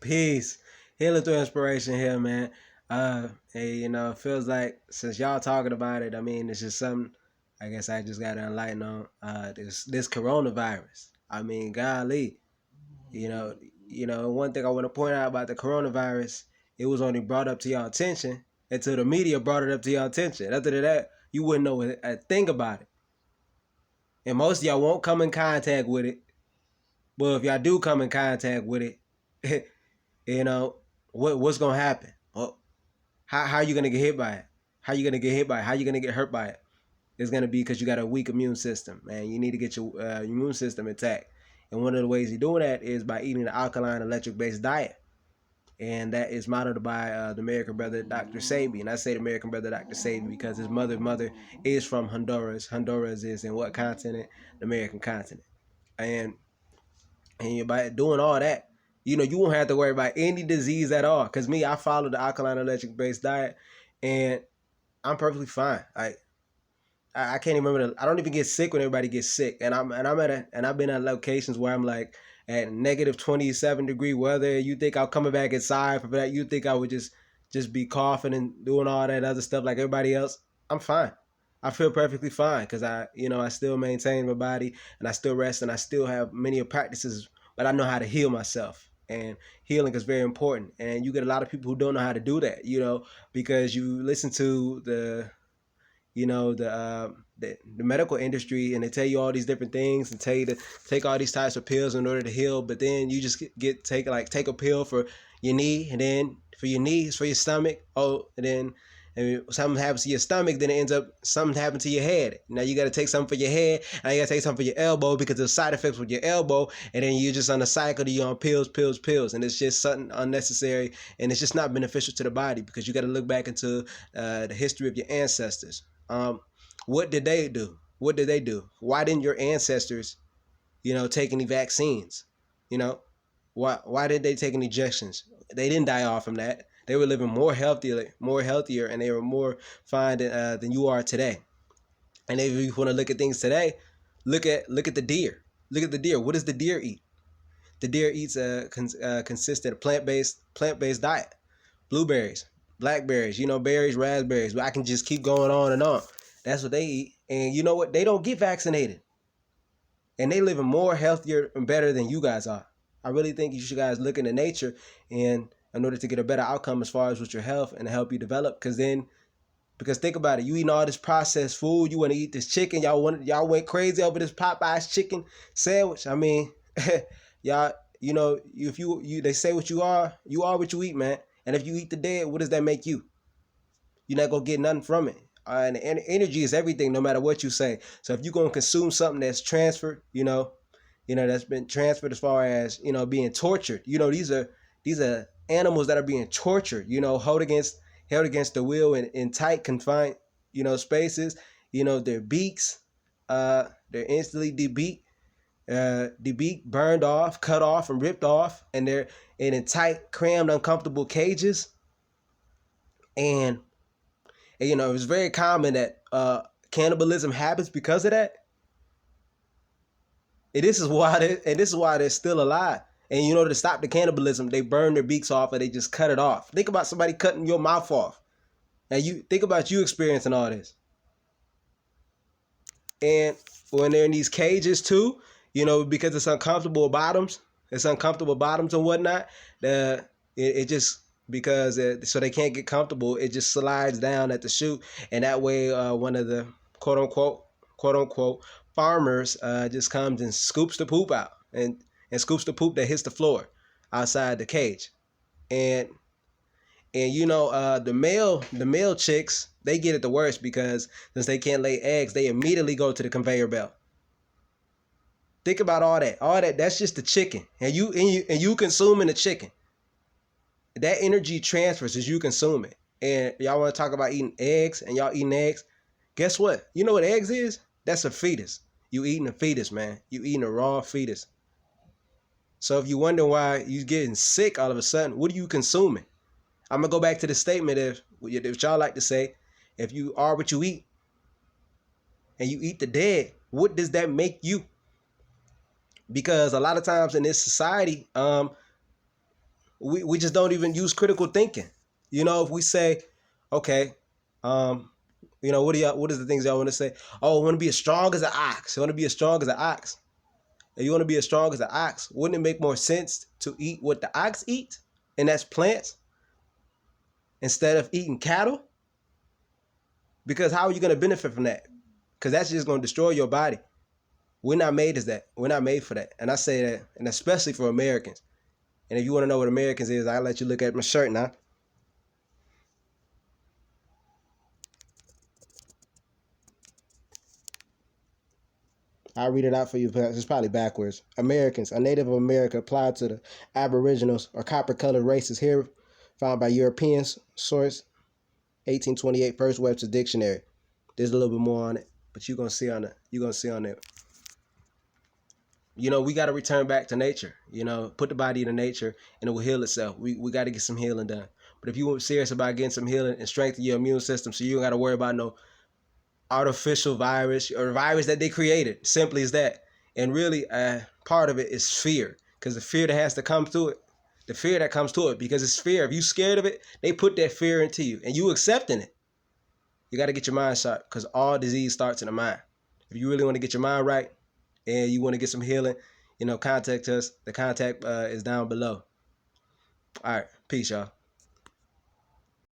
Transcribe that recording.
Peace. Healing through inspiration here, man. Hey, it feels like since y'all talking about it, I mean, it's just something I guess I just gotta enlighten on. This coronavirus. I mean, golly, you know, one thing I want to point out about the coronavirus, it was only brought up to y'all attention until the media brought it up to y'all attention. After that, you wouldn't know a thing about it. And most of y'all won't come in contact with it. But if y'all do come in contact with it, you know, what's gonna happen? Well, how are you gonna get hit by it? How you gonna get hit by it? How you gonna get hurt by it? It's gonna be because you got a weak immune system, man. You need to get your immune system intact. And one of the ways you're doing that is by eating an alkaline electric based diet. And that is modeled by the American brother Dr. Sebi. And I say the American brother Dr. Sebi because his mother is from Honduras. Honduras is in what continent? The American continent. And by doing all that, you won't have to worry about any disease at all. Cause me, I follow the alkaline electric based diet, and I'm perfectly fine. I can't even remember. I don't even get sick when everybody gets sick, and I've been at locations where I'm like at negative 27-degree weather. You think I'm coming back inside for that? You think I would just be coughing and doing all that other stuff like everybody else? I'm fine. I feel perfectly fine because I still maintain my body and I still rest and I still have many practices, but I know how to heal myself. And healing is very important. And you get a lot of people who don't know how to do that, because you listen to the medical industry, and they tell you all these different things and tell you to take all these types of pills in order to heal, but then you just take a pill for your knee, and then for your knees, for your stomach, and then something happens to your stomach, then it ends up something happened to your head. Now you got to take something for your head, and you got to take something for your elbow because there's side effects with your elbow, and then you're just on a cycle, you're on pills, and it's just something unnecessary, and it's just not beneficial to the body because you got to look back into the history of your ancestors. What did they do? What did they do? Why didn't your ancestors, take any vaccines? You know, why did they take any injections? They didn't die off from that. They were living more healthier, and they were more fine than you are today. And if you want to look at things today, look at the deer. Look at the deer. What does the deer eat? The deer eats a consistent plant-based diet. Blueberries, blackberries, berries, raspberries. But I can just keep going on and on. That's what they eat. And you know what? They don't get vaccinated. And they living more healthier and better than you guys are. I really think you should guys look into nature and in order to get a better outcome as far as with your health and to help you develop. Because think about it, you eating all this processed food, you want to eat this chicken, y'all went crazy over this Popeyes chicken sandwich. I mean, y'all, if you they say what you are what you eat, man. And if you eat the dead, what does that make you? You're not gonna get nothing from it. And energy is everything, no matter what you say. So if you're gonna consume something that's transferred, that's been transferred as far as being tortured. These are animals that are being tortured. Held against the will in tight confined spaces. Their beaks, they're instantly debeaked, burned off, cut off, and ripped off, and they're in tight, crammed, uncomfortable cages. And it's very common that cannibalism happens because of that. And this is why they're still alive. And to stop the cannibalism, they burn their beaks off or they just cut it off. Think about somebody cutting your mouth off. And you think about you experiencing all this. And when they're in these cages too, because it's uncomfortable bottoms and whatnot, it just because so they can't get comfortable, it just slides down at the chute, and that way one of the quote unquote farmers just comes and scoops the poop out and scoops the poop that hits the floor outside the cage. And the male chicks, they get it the worst because since they can't lay eggs, they immediately go to the conveyor belt. Think about all that. That's just the chicken. And you consuming the chicken. That energy transfers as you consume it. And y'all want to talk about eating eggs and y'all eating eggs. Guess what? You know what eggs is? That's a fetus. You eating a fetus, man. You eating a raw fetus. So if you wonder why you getting sick all of a sudden, what are you consuming? I'm going to go back to the statement if y'all like to say, if you are what you eat and you eat the dead, what does that make you? Because a lot of times in this society, We just don't even use critical thinking. You know, if we say, okay, you know, what is the things y'all want to say? Oh, I want to be as strong as an ox. I want to be as strong as an ox. If you want to be as strong as an ox, wouldn't it make more sense to eat what the ox eats? And that's plants instead of eating cattle? Because how are you going to benefit from that? Because that's just going to destroy your body. We're not made as that. We're not made for that. And I say that, and especially for Americans. And if you want to know what Americans is, I'll let you look at my shirt now. I'll read it out for you, but it's probably backwards. Americans, a native of America applied to the Aboriginals or copper-colored races here found by Europeans. Source, 1828, First Webster Dictionary. There's a little bit more on it, but you're gonna see on it. You know, we got to return back to nature. You know, put the body into nature, and it will heal itself. We got to get some healing done. But if you were serious about getting some healing and strengthen your immune system, so you don't got to worry about no artificial virus or virus that they created. Simply as that. And really, part of it is fear, because the fear that has to come through it, the fear that comes to it, because it's fear. If you scared of it, they put that fear into you, and you accepting it. You got to get your mind sharp, because all disease starts in the mind. If you really want to get your mind right and you want to get some healing, you know, contact us. The contact is down below. All right, peace, y'all.